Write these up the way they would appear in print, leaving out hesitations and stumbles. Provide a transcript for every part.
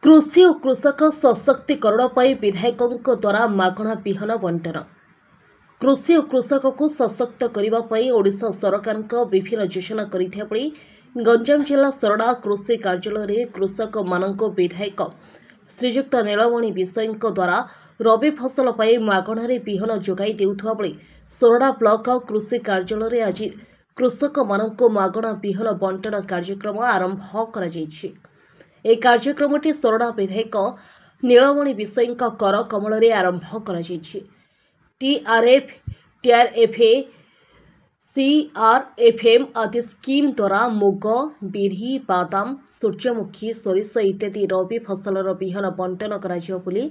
कृषि और कृषक सशक्तिकरण पर विधायकों द्वारा मागणा विहन बंटन। कृषि और कृषक को सशक्त करने ओडिशा सरकार विभिन्न योजना करिथिया पड़ी गंजाम जिला सरडा कृषि कार्यालय कृषक मानक विधायक श्रीजुक्त नीलमणि विषय द्वारा रबी फसल पर मागणारे विहन जोगाई देउथुवा बेले सोरडा ब्लॉक कृषि कार्यालय आज कृषक मानक मागणा विहन बंटन कार्यक्रम आरंभ करा जायछि। ए कार्यक्रमटी सोरडा विधायक नीलमणि विषय कर कमल आरंभ करा जायछि। टीआरएफ टीआरएफए सीआरएफएम आदि स्कीम द्वारा मुग बिरही बादाम सूर्यमुखी सोरिष इत्यादि रबी फसलर विहन बंटन करा जियो बोली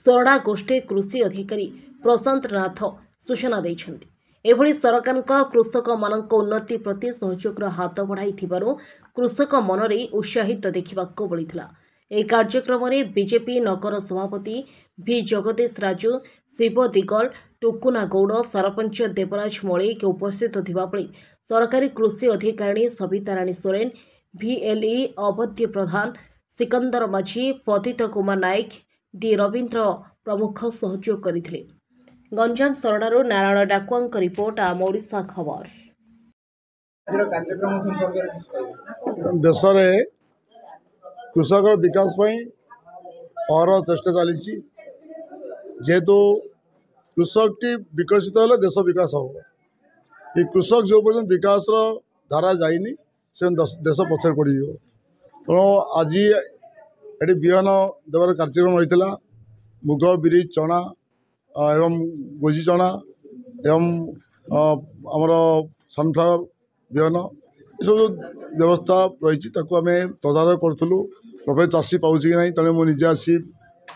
सोरडा गोष्ठी कृषि अधिकारी प्रशांत नाथ सूचना दैछन्ति। एभली सरकार कृषक मानक उन्नति प्रति सहयोग हाथ बढ़ाई कृषक मनरे उत्साहित देखा मिलता। ए कार्यक्रम में बीजेपी नगर सभापति भी जगदीश राजू शिव दिगल टुकुना गौड़ सरपंच देवराज मलिक उपस्थित थिबाबेले सरकारी कृषि अधिकारी सविता राणी सोरेन VLE अवध्य प्रधान सिकंदर माझी पतित कुमार नायक डी रवींद्र प्रमुख सहयोग करथिले। गंजाम सरडारू नारायण डाकुआंक रिपोर्ट आम ओडिशा खबर। देश में कृषक विकास और चेष्टा चली जेहेतु कृषक टी विकसित हेले देश विकास हम ये कृषक जो पर्यटन विकास धारा जाइनी से देश पछर पड़ तेणु आज ये बिहन देवार कार्यक्रम होता मुग बिरी चना एवं गोजी चना एवं आमर सनफ्लावर बिहन ये सब व्यवस्था रही आम तदारख करूँ प्रभे चाषी पाँच कि ना तेणु मुझे आसी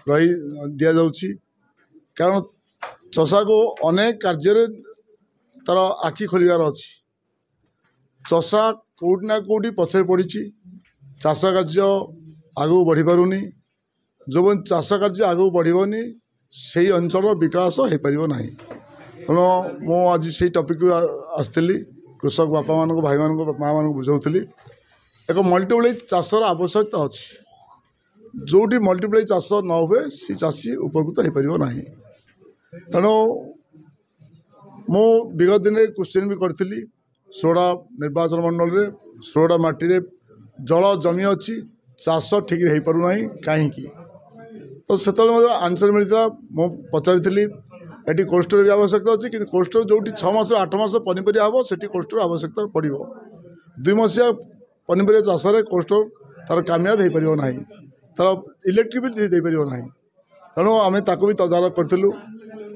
रही दि जाऊँगी कारण चषा को अनेक कार्य तार आखि खोलार अच्छी चषा कौटी ना कौटी पछे पड़ी चाष कार्य आगू बढ़ी पारुनी जो चाष कार्य आगू बढ़नी से अंचल विकास हो पार ना तेणु मु आज से टपिक आसती कृषक बापा मान भाई मान माँ मान बुझाऊली एक मल्टीप्लाई चाषर आवश्यकता अच्छी जोटी मल्टीप्लाई चाष न हुए सी चाषी उपकृत हो पार ना तेणु मु विगत दिन क्वेश्चन भी करी सोरडा निर्वाचन मंडल रे सोरडा माटी जल जमी अच्छी चाष ठीक हो पारना कहीं तो से आंसर मिलता मु पचारि ये कोल्ड भी आवश्यकता अच्छी कि कोल्ड स्टोर जो 6 मास 8 मास पनीपरिया हम से कोल्ड स्टोर आवश्यकता पड़ो 2 मसीहा पनीपरिया चाष कोल्ड स्टोर तार कामयाब हो पार ना तार इलेक्ट्रिक भी दे पार ना तेणु आम ताक भी तदारख करूँ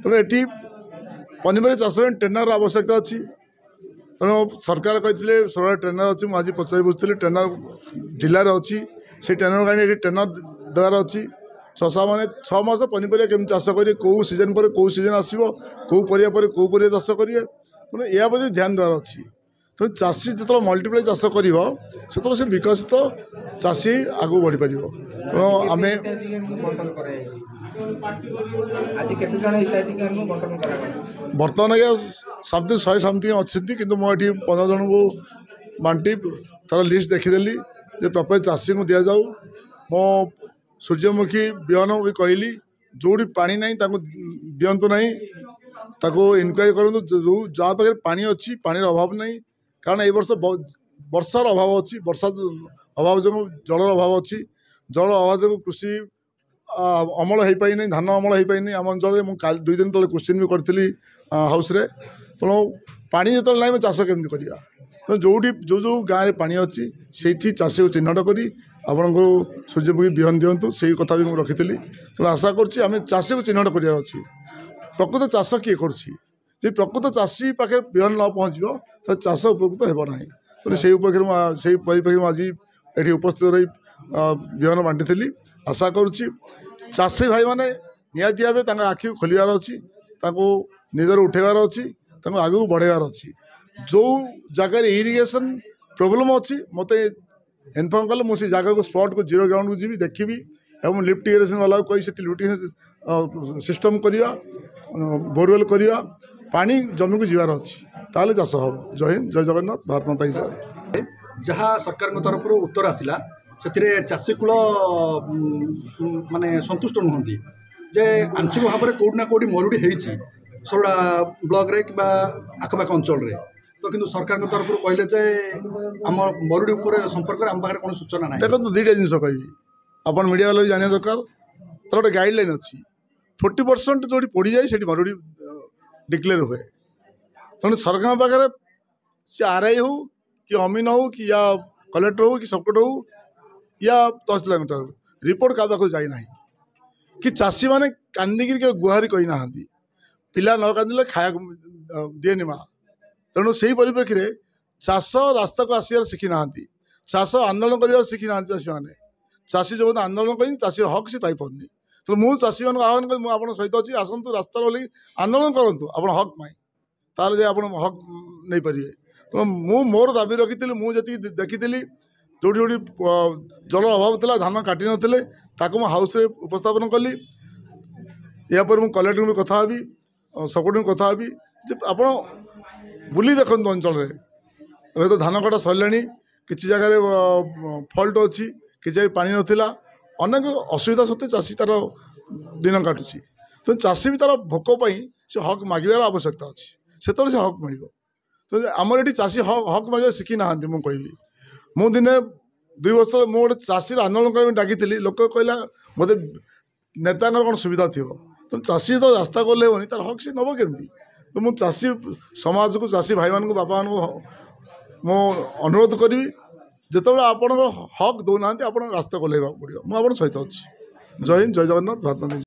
तेणु ये पनीपरिया चाष में ट्रेनर आवश्यकता अच्छी तेणु सरकार कहते सोलर ट्रेनर अच्छी मुझे पचारि बुझी ट्रेनर जिले में अच्छी से ट्रेनर गाड़ी ये ट्रेनर देवार अच्छी चषा मैंने 6 मास पनीपरिया केमी चाष करेंगे कौ सीजन पर कौ सीजन आसो कौ पर कौ पर चाष करेंगे तेणु या प्रति ध्यान देवार अच्छी तेणु चाषी जो मल्टीप्लाई चाष कर से विकसित चाषी आगू बढ़ी पार तेणु आम बर्तमान आज्ञा समथिंग 100 समथिंग अच्छी कि मुझे 15 जन को बांटी तार लिस्ट देखीदेली प्रत्येक चाषी को दि जाऊ मो सूर्यमुखी बिहन भी कहली जोड़ी पानी ना दिंतु ना इनक्वारी करूँ जो जहाँ पाखे पानी अच्छी पानी अभाव नहीं कारण ये वर्ष वर्षार अभाव अच्छी वर्षा अभाव जो जलर अभाव अच्छी जल अभाव जो कृषि अमल हो पाई धान अमल हो पाई आम अंचल में 2 दिन तले क्वेश्चन भी करी हाउस रे तेणु पानी जो ना चाष केमी करवा तेणु जोटी जो जो गाँव में पानी अच्छी से चाषी को चिन्हट करी आपण को सूर्यमुखी बिहन दिंतु से कथा भी मुझे रखी तेणु आशा करें चाषी को चिन्हट करार अच्छी प्रकृत चाष किए कर प्रकृत चाषी पाखे बिहन न पहुँचो तो चाष उपकृत हो ना तेणु से परिप्रेक्षी में आज ये उपस्थित रही बिहन बांटी आशा करुच्ची चाषी भाई मैंने निहाती भाव आखि खोलार अच्छी निजर उठेबार अच्छी आगू बढ़ेबार अच्छी जो जगार इरिगेशन प्रोब्लेम अच्छी मत इनफर्म कले मुझे जगह को स्पॉट को जीरो ग्राउंड को जी देखी और लिफ्ट इरिगेशन वाला को कही लिफ्ट सिस्टम करवा बोरवेल करवा पानी जमी को जीवार अच्छी ताले चाष हम। जय हिंद जय जगन्नाथ भारत माता की जय। जहाँ सरकार तरफ उत्तर आसला से चाषी कूल माने संतुष्ट नुहति जे आंशिक भाव में कौटना कौटी मरुड़ी होती सोरडा ब्लॉक रे कि आखपाख अंचल रे तो किंतु सरकार तरफ कहले जे आम मरुड़ी उपर संपर्क आम पाखे कौन सूचना ना देखो दुईटा जिन कहि अपन मीडिया वाला भी जाना दरकार तर गोटे गाइडलाइन अच्छी 40% जो पड़ जाए से मरुड़ी डिक्लेयर हुए तेणु सरकार पाखे सी आरआई हो कि अमीन हो कि या कलेक्टर हो कि सब कलेक्टर हो या तहसीलदार रिपोर्ट क्या पाक जाना कि चाषी मैंने कांदिकी गुहारी कही ना पिला न कांदिले खाया दिएनि माँ तेणु से ही परिप्रेक्षी में चाष रास्ता को आसार शिखी ना चाष आंदोलन कर शिखी ना चाषी मैंने चाषी जो आंदोलन कर चाषी हक से पाई पारनी तेणु मुझे चाषी मान आह्वान कर मुझे सहित अच्छी आसतु रास्ता बोली आंदोलन करूँ आप हक पाई ताल आप हक नहीं पारे तेणु मु मोर दाबी रखी मुझे देखी जो जल अभाव था धान काटी नथिले ताको मु हाउस रे उपस्थापन कली या पर मु कलेक्टर भी कथा हेबी सेक्रेटरी भी कथा हेबी जे आपण बुली देखंतु अंचल रे ए तो धान कटा सरलाणी किछि जगह फल्ट अच्छी किछि जगह पानी नथिला अनेक असुविधा सत्वे चाषी तार दिन काटुची तो चाषी भी तार भोक पाई से हक मागिबार आवश्यकता अच्छी से से हक मिल तो आमर ये चाषी हक मागे शिखी ना मुझे कहबी मु दिने 2 वर्ष तले मु गोटे चाषी आंदोलन करने डाकी लोक कहला मत नेता कौन सुविधा थी तो चाषी तो रास्ता गले होनी तार हक से नब केमती तो मुझे चाषी समाज को चाषी भाई मान बापा मान मो अनुरोध करी जिते आप हक दौना आप रास्ता गल पड़ो मुझे सहित अच्छी जय हिंद जय जगन्नाथ भारत।